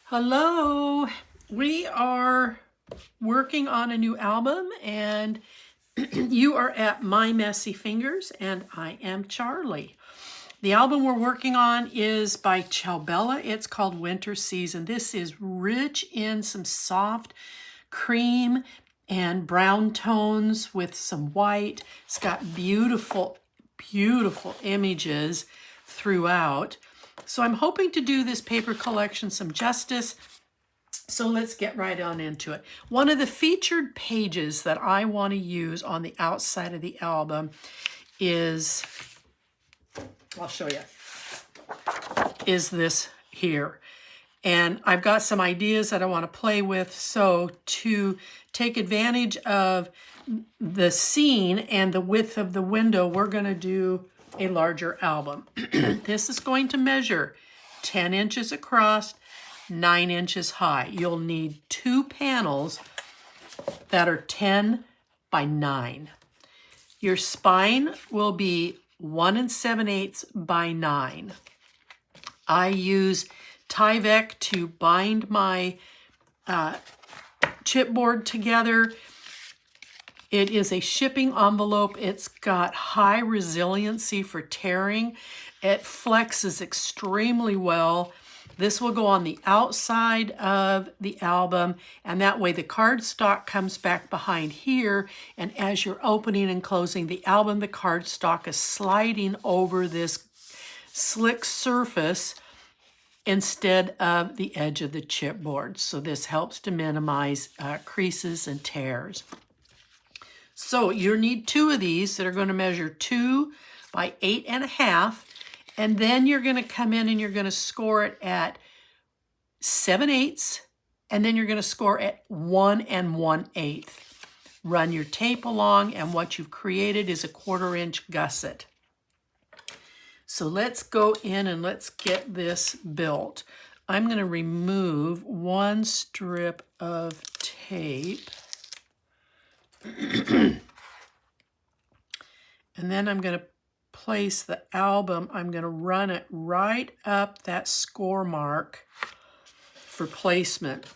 Hello, we are working on a new album and you are at My Messy Fingers and I am Charlie. The album we're working on is by Ciao Bella. It's called Winter Season. This is rich in some soft cream and brown tones with some white. It's got beautiful, beautiful images throughout. So I'm hoping to do this paper collection some justice. So let's get right on into it. One of the featured pages that I want to use on the outside of the album is, I'll show you, is this here. And I've got some ideas that I want to play with. So to take advantage of the scene and the width of the window, we're going to do a larger album. This is going to measure 10 inches across, 9 inches high. You'll need 2 panels that are 10 by 9. Your spine will be 1 7/8 by 9. I use Tyvek to bind my chipboard together. It is a shipping envelope. It's got high resiliency for tearing. It flexes extremely well. This will go on the outside of the album, and that way the cardstock comes back behind here, and as you're opening and closing the album, the cardstock is sliding over this slick surface instead of the edge of the chipboard. So this helps to minimize creases and tears. So you'll need 2 of these that are going to measure 2 by 8.5, and then you're going to come in and you're going to score it at 7/8, and then you're going to score at 1 1/8. Run your tape along, and what you've created is a 1/4 inch gusset. So let's go in and let's get this built. I'm going to remove 1 strip of tape. And then I'm going to place the album, I'm going to run it right up that score mark for placement.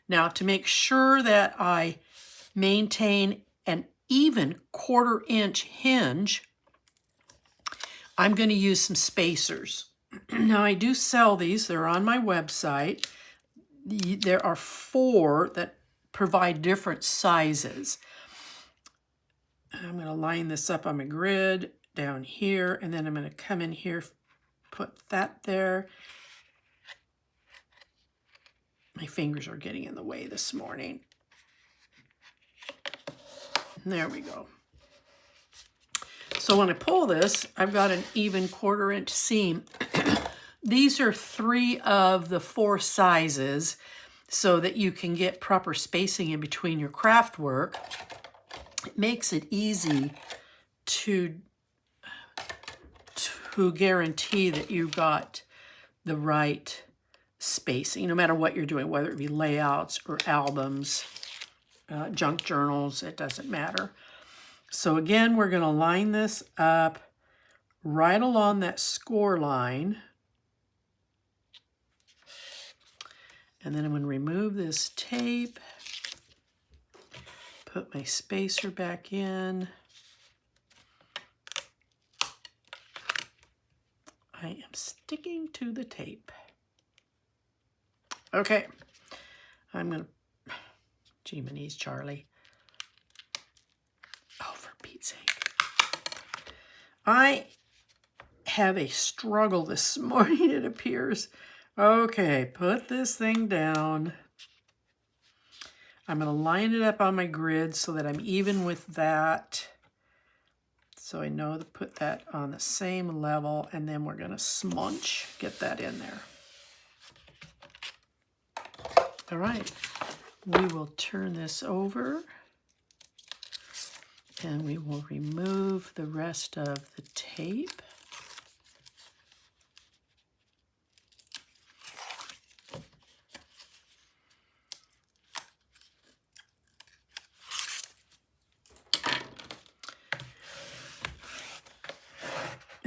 Now, to make sure that I maintain an even 1/4 inch hinge, I'm going to use some spacers. Now, I do sell these. They're on my website. There are 4 that provide different sizes. I'm going to line this up on my grid down here, and then I'm going to come in here, put that there. My fingers are getting in the way this morning. There we go. So when I pull this, I've got an even 1/4 inch seam. These are 3 of the 4 sizes so that you can get proper spacing in between your craft work. It makes it easy to guarantee that you've got the right spacing, no matter what you're doing, whether it be layouts or albums, junk journals, it doesn't matter. So again, we're going to line this up right along that score line. And then I'm going to remove this tape, put my spacer back in. I am sticking to the tape. Okay, I'm going to, gee, my knees, Charlie. Oh, for Pete's sake. I have a struggle this morning, it appears. Okay, put this thing down. I'm going to line it up on my grid so that I'm even with that. So I know to put that on the same level, and then we're going to smudge, get that in there. All right, we will turn this over, and we will remove the rest of the tape.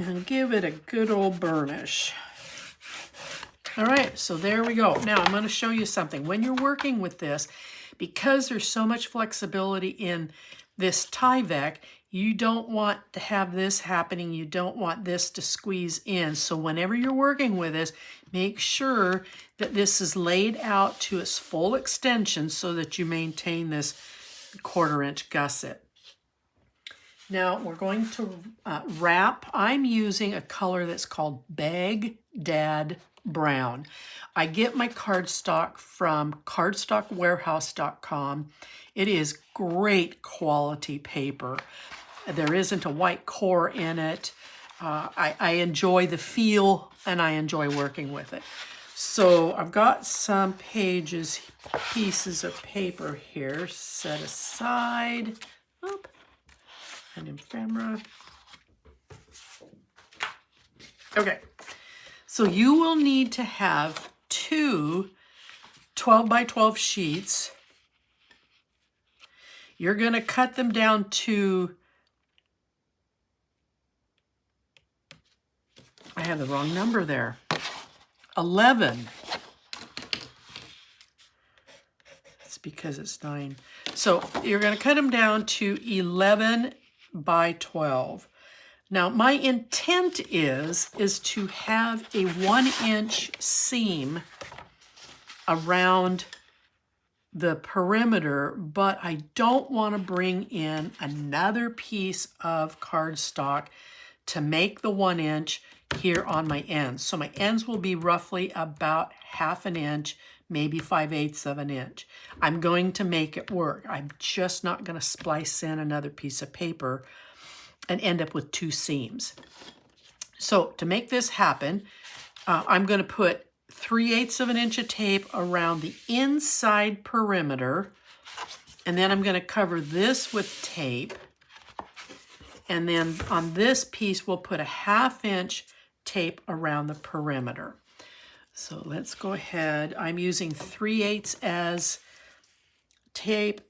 And give it a good old burnish. All right, so there we go. Now I'm going to show you something. When you're working with this, because there's so much flexibility in this Tyvek, you don't want to have this happening. You don't want this to squeeze in. So whenever you're working with this, make sure that this is laid out to its full extension so that you maintain this 1/4 inch gusset. Now we're going to wrap. I'm using a color that's called Baghdad Brown. I get my cardstock from cardstockwarehouse.com. It is great quality paper. There isn't a white core in it. I enjoy the feel and I enjoy working with it. So I've got some pieces of paper here set aside. Oop. And ephemera. Okay, so you will need to have 2 12 by 12 sheets. You're going to cut them down to, I have the wrong number there, 11. It's because it's 9. So you're going to cut them down to 11 by 12. Now my intent is to have a 1-inch seam around the perimeter, but I don't want to bring in another piece of cardstock to make the 1 inch here on my ends. So my ends will be roughly about 1/2 inch, maybe 5/8 of an inch. I'm going to make it work. I'm just not going to splice in another piece of paper and end up with 2 seams. So to make this happen, I'm going to put 3/8 of an inch of tape around the inside perimeter, and then I'm going to cover this with tape, and then on this piece we'll put a 1/2 inch tape around the perimeter. So let's go ahead. I'm using 3/8 as tape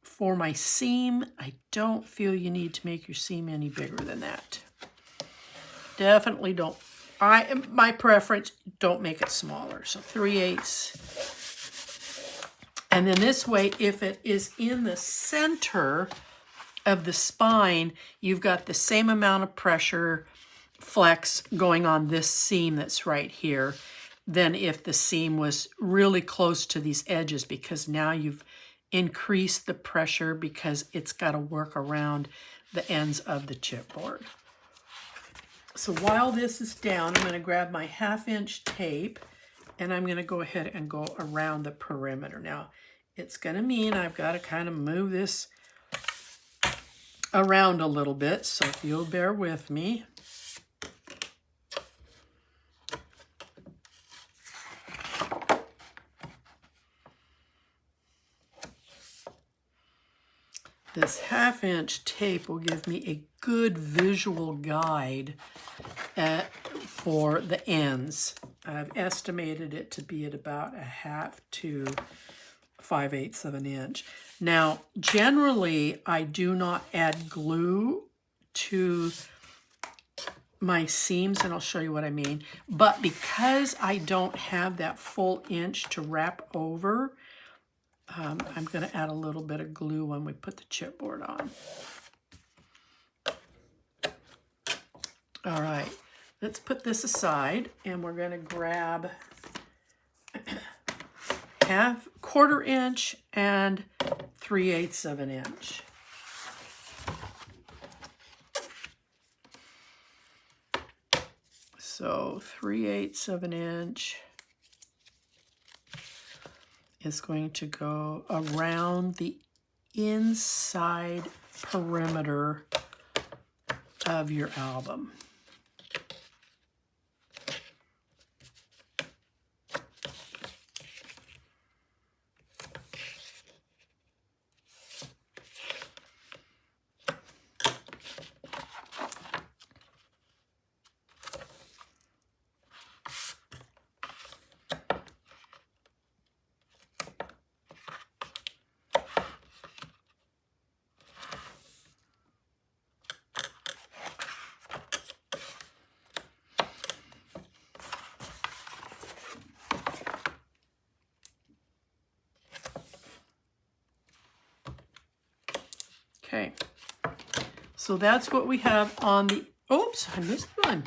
for my seam. I don't feel you need to make your seam any bigger than that. Definitely don't. My preference, don't make it smaller. So 3/8. And then this way, if it is in the center of the spine, you've got the same amount of pressure flex going on this seam that's right here than if the seam was really close to these edges, because now you've increased the pressure because it's got to work around the ends of the chipboard. So while this is down, I'm going to grab my 1/2 inch tape and I'm going to go ahead and go around the perimeter. Now, it's going to mean I've got to kind of move this around a little bit, so if you'll bear with me. This 1/2 inch tape will give me a good visual guide for the ends. I've estimated it to be at about 1/2 to 5/8 of an inch. Now, generally, I do not add glue to my seams, and I'll show you what I mean. But because I don't have that full inch to wrap over, I'm going to add a little bit of glue when we put the chipboard on. All right, let's put this aside, and we're going to grab 1/4 inch and 3/8 of an inch. So 3/8 of an inch is going to go around the inside perimeter of your album. Okay, so that's what we have on the, oops, I missed one.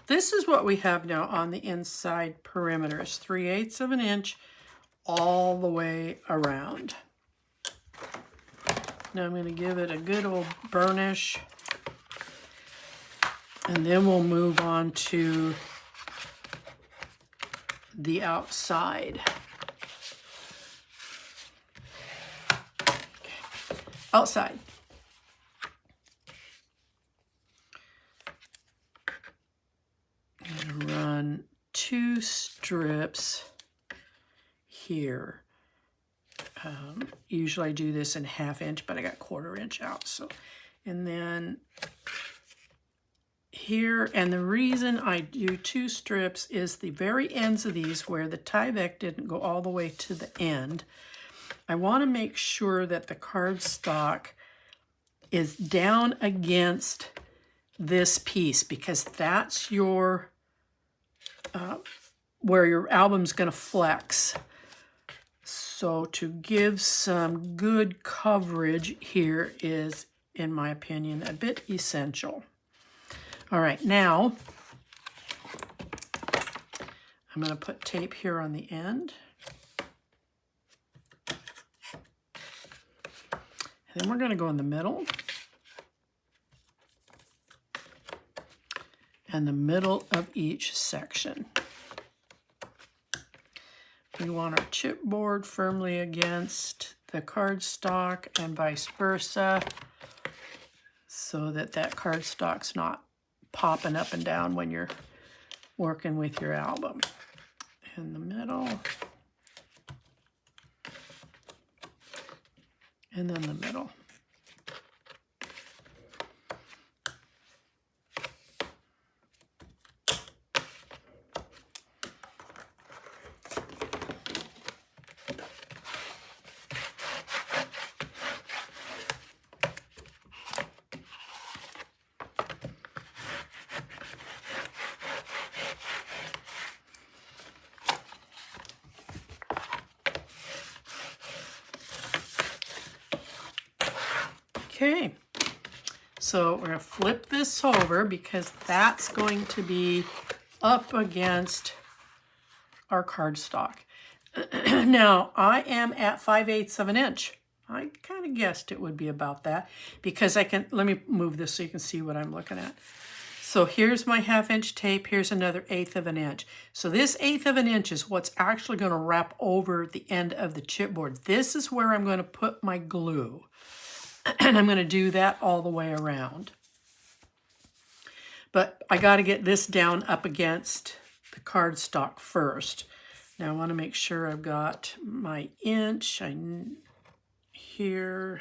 This is what we have now on the inside perimeter. It's 3/8 of an inch all the way around. Now I'm going to give it a good old burnish, and then we'll move on to the outside. Outside. I'm going to run 2 strips here. Usually I do this in 1/2 inch, but I got 1/4 inch out. So, and then here, and the reason I do 2 strips is the very ends of these where the Tyvek didn't go all the way to the end. I want to make sure that the cardstock is down against this piece, because that's your where your album's going to flex. So to give some good coverage here is, in my opinion, a bit essential. All right, now I'm going to put tape here on the end. And then we're going to go in the middle. And the middle of each section. We want our chipboard firmly against the cardstock and vice versa, so that that cardstock's not popping up and down when you're working with your album. In the middle. And then the middle. Okay, so we're going to flip this over because that's going to be up against our cardstock. Now, I am at 5/8 of an inch. I kind of guessed it would be about that because I can, let me move this so you can see what I'm looking at. So here's my 1/2 inch tape, here's another 1/8 of an inch. So this 1/8 of an inch is what's actually going to wrap over the end of the chipboard. This is where I'm going to put my glue. And I'm going to do that all the way around. But I got to get this down up against the cardstock first. Now I want to make sure I've got my inch here,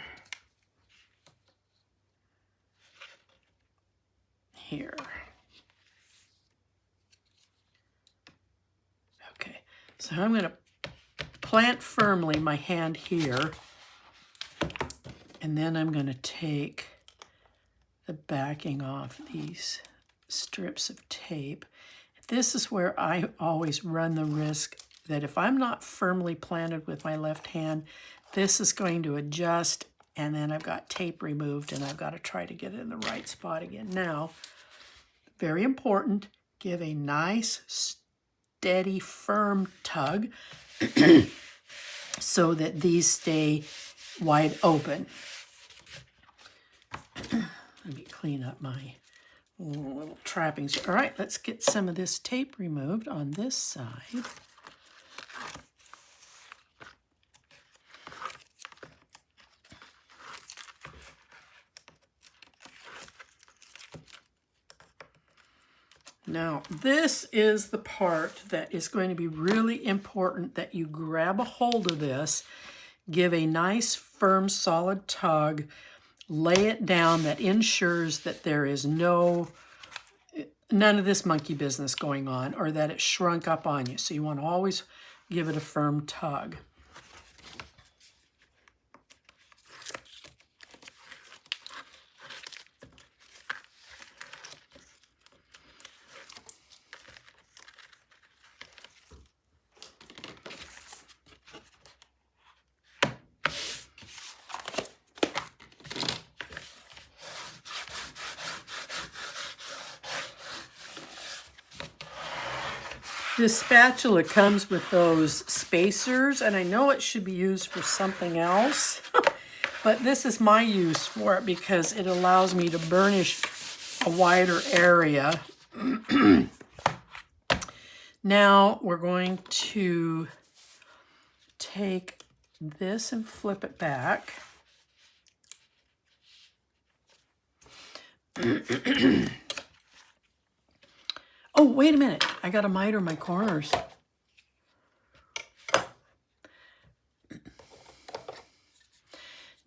here. Okay, so I'm going to plant firmly my hand here. And then I'm going to take the backing off these strips of tape. This is where I always run the risk that if I'm not firmly planted with my left hand, this is going to adjust, and then I've got tape removed, and I've got to try to get it in the right spot again. Now, very important, give a nice, steady, firm tug so that these stay wide open. Let me clean up my little trappings. All right, let's get some of this tape removed on this side. Now, this is the part that is going to be really important, that you grab a hold of this, give a nice, firm, solid tug, lay it down. That ensures that there is none of this monkey business going on, or that it shrunk up on you. So you want to always give it a firm tug. This spatula comes with those spacers, and I know it should be used for something else, but this is my use for it because it allows me to burnish a wider area. Now we're going to take this and flip it back. Oh, wait a minute. I got to miter my corners.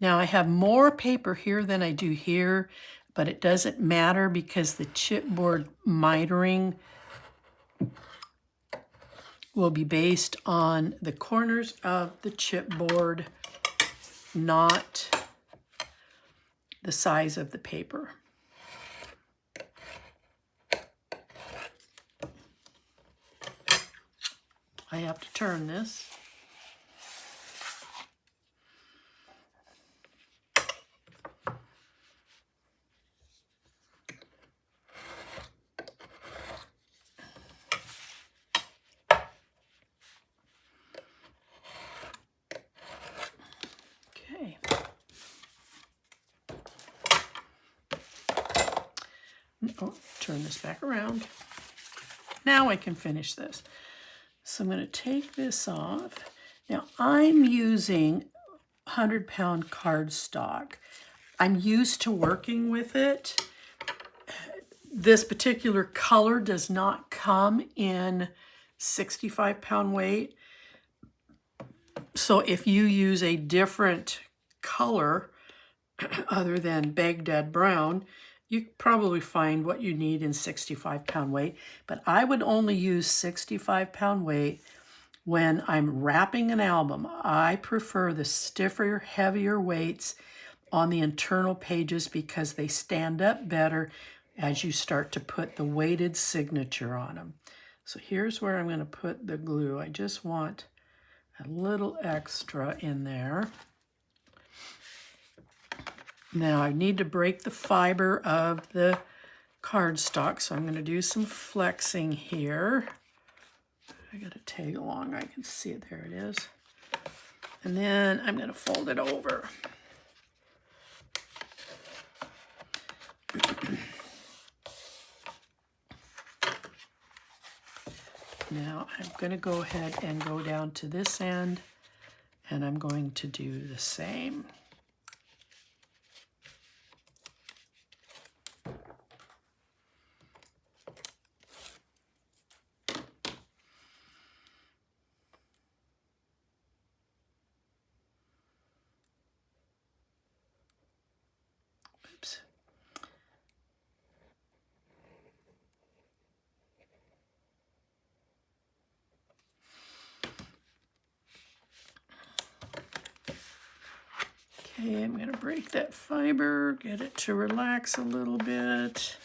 Now I have more paper here than I do here, but it doesn't matter because the chipboard mitering will be based on the corners of the chipboard, not the size of the paper. I have to turn this. Okay. Oh, turn this back around. Now I can finish this. So I'm going to take this off. Now I'm using 100-pound cardstock. I'm used to working with it. This particular color does not come in 65-pound weight. So if you use a different color other than Baghdad brown, you probably find what you need in 65-pound weight, but I would only use 65-pound weight when I'm wrapping an album. I prefer the stiffer, heavier weights on the internal pages because they stand up better as you start to put the weighted signature on them. So here's where I'm going to put the glue. I just want a little extra in there. Now I need to break the fiber of the cardstock, so I'm going to do some flexing here. I got a tag along, I can see it, there it is. And then I'm going to fold it over. Now I'm going to go ahead and go down to this end, and I'm going to do the same. Oops. Okay, I'm going to break that fiber, get it to relax a little bit.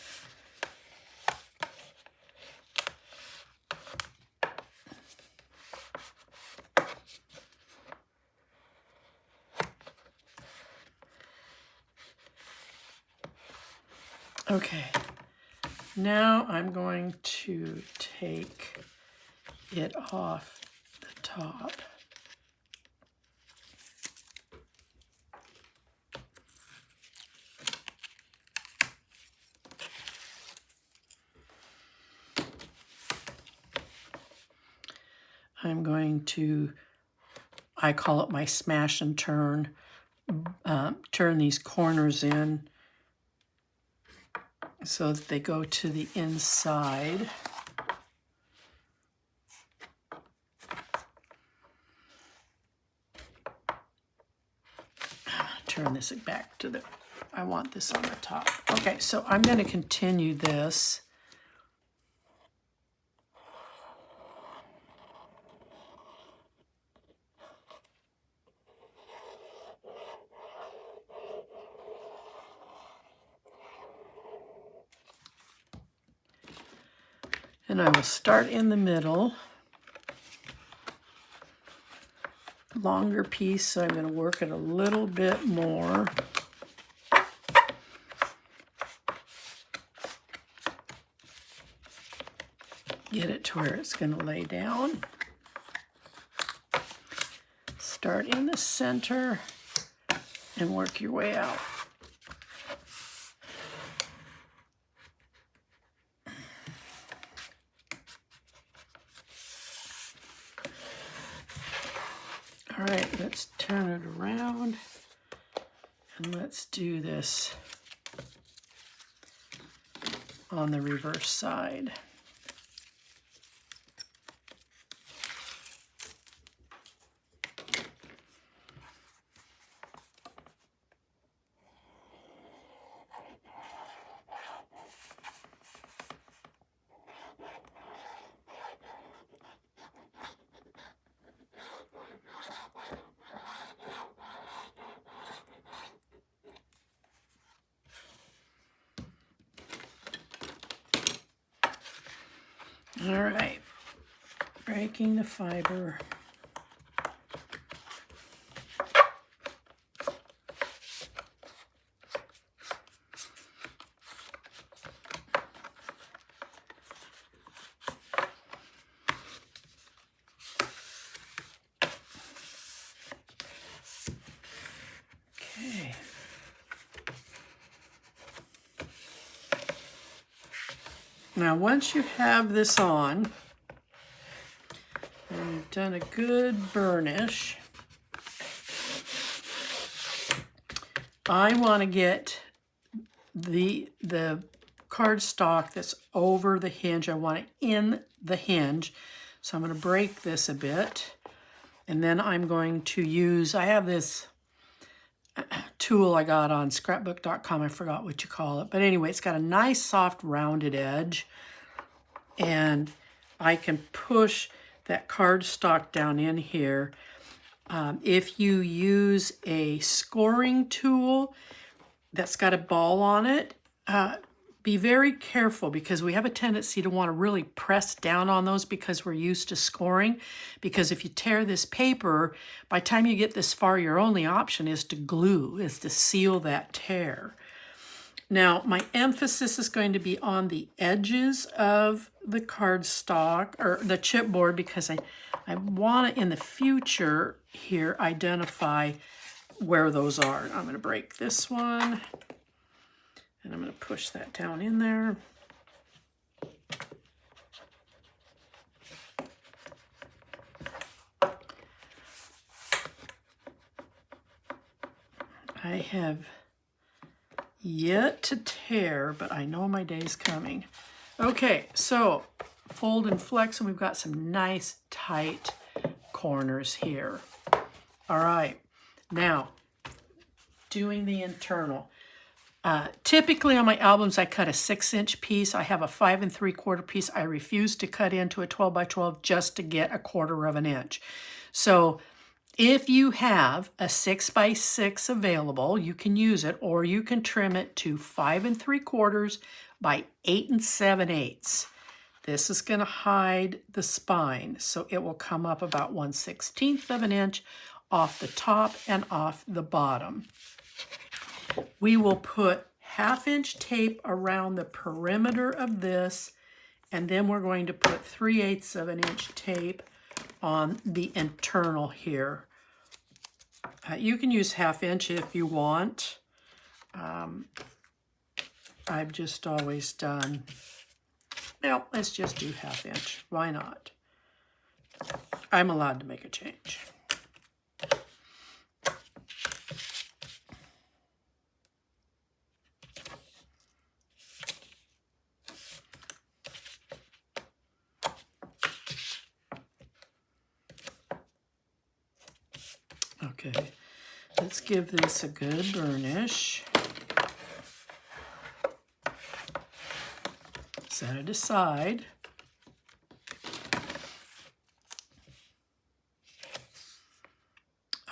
Okay, now I'm going to take it off the top. I'm going to, I call it my smash and turn, turn these corners in so that they go to the inside. Turn this back to the, I want this on the top. Okay, so I'm going to continue this. And I will start in the middle. Longer piece, so I'm going to work it a little bit more. Get it to where it's going to lay down. Start in the center and work your way out. All right, let's turn it around and let's do this on the reverse side. All right, breaking the fiber. Okay. Now, once you have this on, and you've done a good burnish, I want to get the cardstock that's over the hinge. I want it in the hinge. So I'm going to break this a bit. And then I'm going to use, I have this tool I got on scrapbook.com. I forgot what you call it. But anyway, it's got a nice soft rounded edge. And I can push that cardstock down in here. If you use a scoring tool that's got a ball on it, be very careful because we have a tendency to want to really press down on those because we're used to scoring. Because if you tear this paper, by the time you get this far, your only option is to glue, is to seal that tear. Now, my emphasis is going to be on the edges of the cardstock or the chipboard because I want to, in the future here, identify where those are. I'm going to break this one, and I'm going to push that down in there. I have yet to tear, but I know my day's coming. Okay, so fold and flex, and we've got some nice tight corners here. All right, now doing the internal. Typically on my albums, I cut a 6-inch piece. I have a 5 3/4 piece. I refuse to cut into a 12 by 12 just to get 1/4 of an inch. So if you have a 6 by 6 available, you can use it, or you can trim it to 5 3/4 by 8 7/8. This is going to hide the spine, so it will come up about 1/16 of an inch off the top and off the bottom. We will put 1/2 inch tape around the perimeter of this, and then we're going to put 3/8 of an inch tape on the internal here. You can use 1/2 inch if you want. I've just always done, well, let's just do 1/2 inch. Why not? I'm allowed to make a change. Okay, let's give this a good burnish. Set it aside.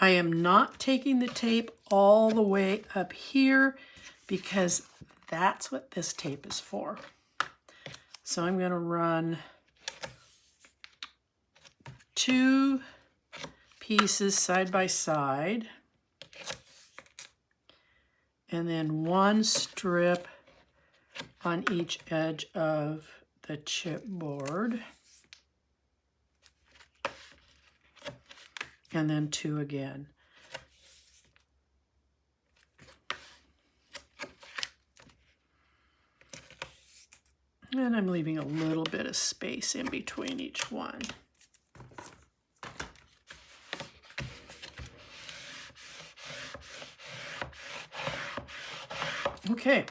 I am not taking the tape all the way up here because that's what this tape is for. So I'm going to run 2 pieces side by side, and then 1 strip on each edge of the chipboard. and then 2 again. And I'm leaving a little bit of space in between each one. Okay,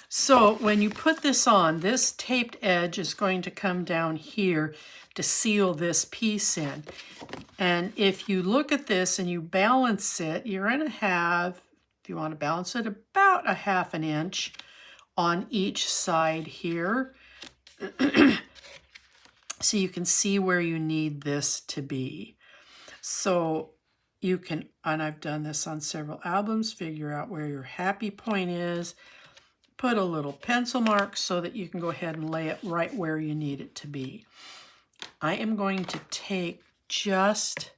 so when you put this on, this taped edge is going to come down here to seal this piece in. And if you look at this and you balance it, you're going to have, if you want to balance it, about 1/2 inch on each side here. So you can see where you need this to be. So you can, and I've done this on several albums, figure out where your happy point is, put a little pencil mark so that you can go ahead and lay it right where you need it to be. I am going to take just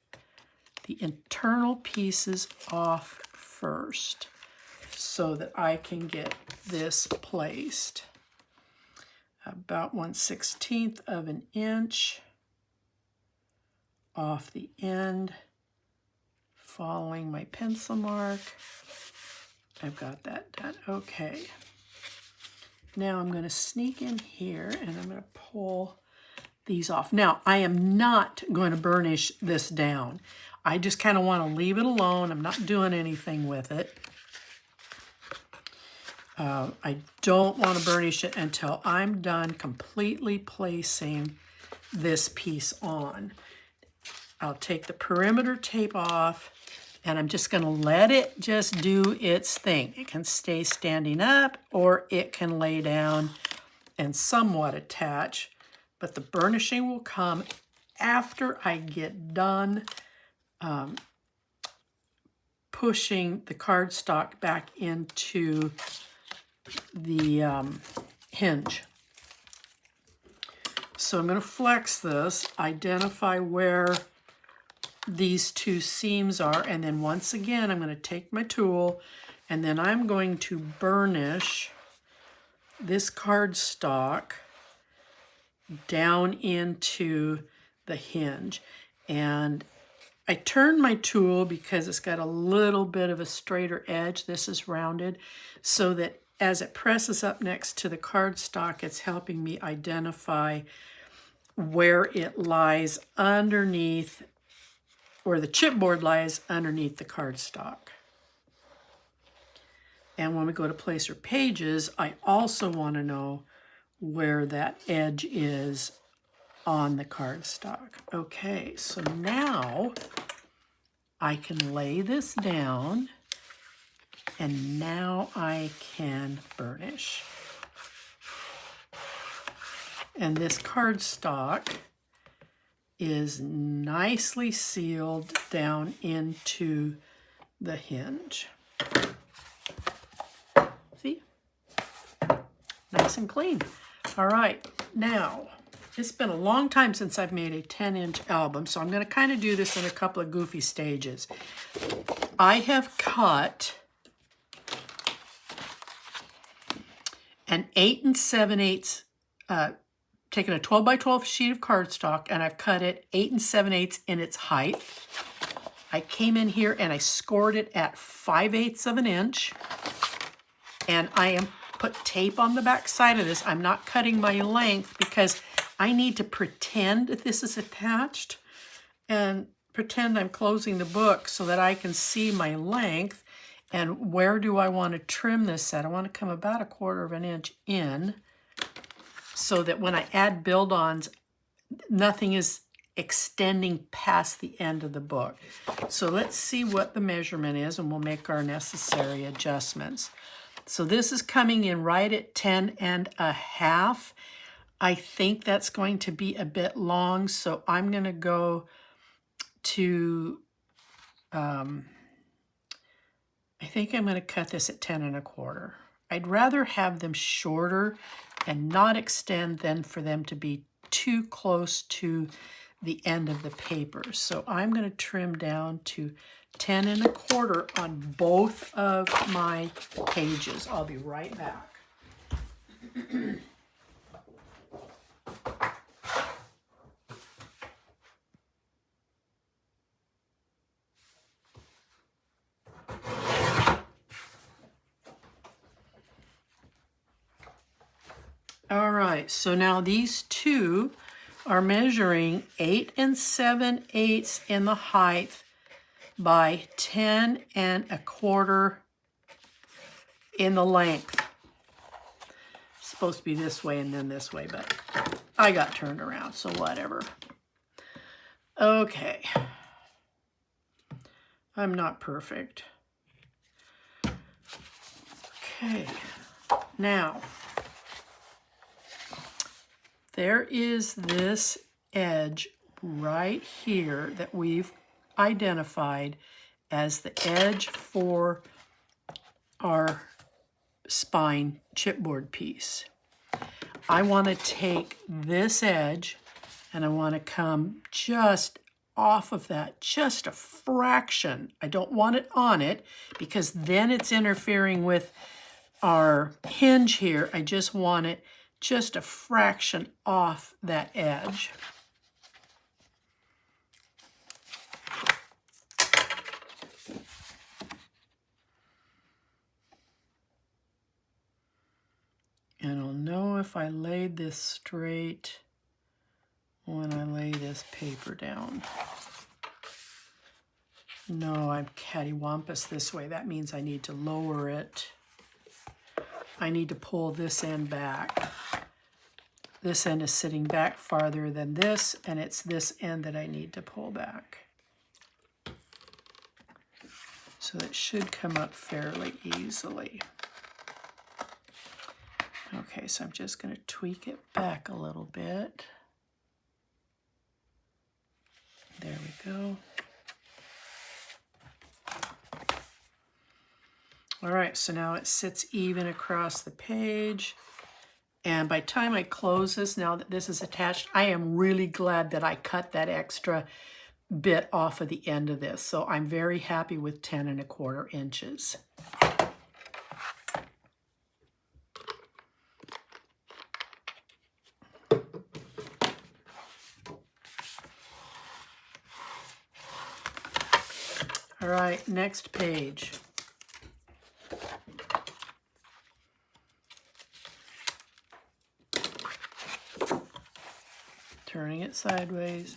the internal pieces off first so that I can get this placed. About 1/16 of an inch off the end, following my pencil mark. I've got that done. Okay. Now I'm going to sneak in here and I'm going to pull these off. Now, I am not going to burnish this down. I just kind of want to leave it alone. I'm not doing anything with it. I don't want to burnish it until I'm done completely placing this piece on. I'll take the perimeter tape off and I'm just going to let it just do its thing. It can stay standing up or it can lay down and somewhat attach, but the burnishing will come after I get done pushing the cardstock back into the hinge. So I'm going to flex this, identify where these 2 seams are, and then once again I'm going to take my tool and then I'm going to burnish this cardstock down into the hinge. And I turn my tool because it's got a little bit of a straighter edge. This is rounded, so that as it presses up next to the cardstock, it's helping me identify where it lies underneath, where the chipboard lies underneath the cardstock. And when we go to place our pages, I also want to know where that edge is on the cardstock. Okay, so now I can lay this down and now I can burnish. And this cardstock is nicely sealed down into the hinge. See? Nice and clean. All right, now, it's been a long time since I've made a 10-inch album, so I'm going to kind of do this in a couple of goofy stages. I have cut an 8 7/8, taken a 12 by 12 sheet of cardstock, and I've cut it 8 7/8 in its height. I came in here and I scored it at 5/8 of an inch, and I am put tape on the back side of this. I'm not cutting my length because I need to pretend that this is attached and pretend I'm closing the book so that I can see my length. And where do I want to trim this at? I want to come about 1/4 of an inch in so that when I add build-ons, nothing is extending past the end of the book. So let's see what the measurement is and we'll make our necessary adjustments. So this is coming in right at 10 1/2. I think that's going to be a bit long, so I'm going to go to, I think I'm going to cut this at 10 1/4. I'd rather have them shorter and not extend than for them to be too close to the end of the paper. So I'm going to trim down to 10 1/4 on both of my pages. I'll be right back. All right, so now these two are measuring 8 7/8 in the height by 10 1/4 in the length. It's supposed to be this way and then this way, but I got turned around, so whatever. Okay. I'm not perfect. Okay, now there is this edge right here that we've identified as the edge for our spine chipboard piece. I want to take this edge and I want to come just off of that, just a fraction. I don't want it on it because then it's interfering with our hinge here. I just want it just a fraction off that edge. And I'll know if I laid this straight when I lay this paper down. No, I'm cattywampus this way. That means I need to lower it. I need to pull this end back. This end is sitting back farther than this, and it's this end that I need to pull back. So it should come up fairly easily. Okay, so I'm just going to tweak it back a little bit. There we go. All right, so now it sits even across the page. And by the time I close this, now that this is attached, I am really glad that I cut that extra bit off of the end of this. So I'm very happy with 10 1/4 inches. All right, next page. Turning it sideways.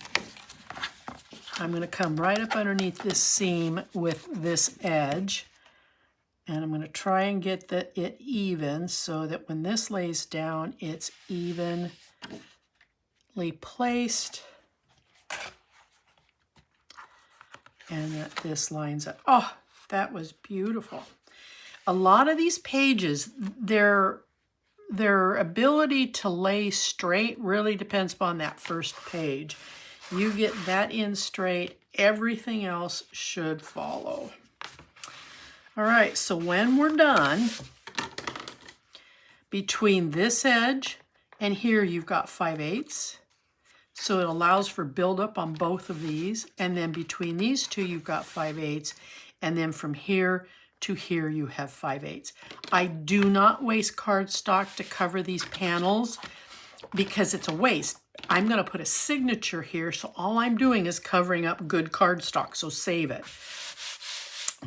I'm going to come right up underneath this seam with this edge, and I'm going to try and get it even so that when this lays down, it's evenly placed, and that this lines up. Oh, that was beautiful. A lot of these pages, their ability to lay straight really depends upon that first page. You get that in straight, everything else should follow. All right, so when we're done, between this edge and here you've got 5/8. So it allows for buildup on both of these. And then between these two, you've got 5/8. And then from here to here, you have 5/8. I do not waste cardstock to cover these panels because it's a waste. I'm going to put a signature here, so all I'm doing is covering up good cardstock, so save it.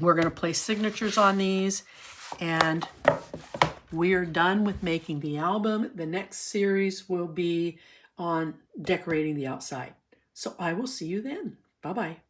We're going to place signatures on these, and we're done with making the album. The next series will be on decorating the outside. So I will see you then. Bye-bye.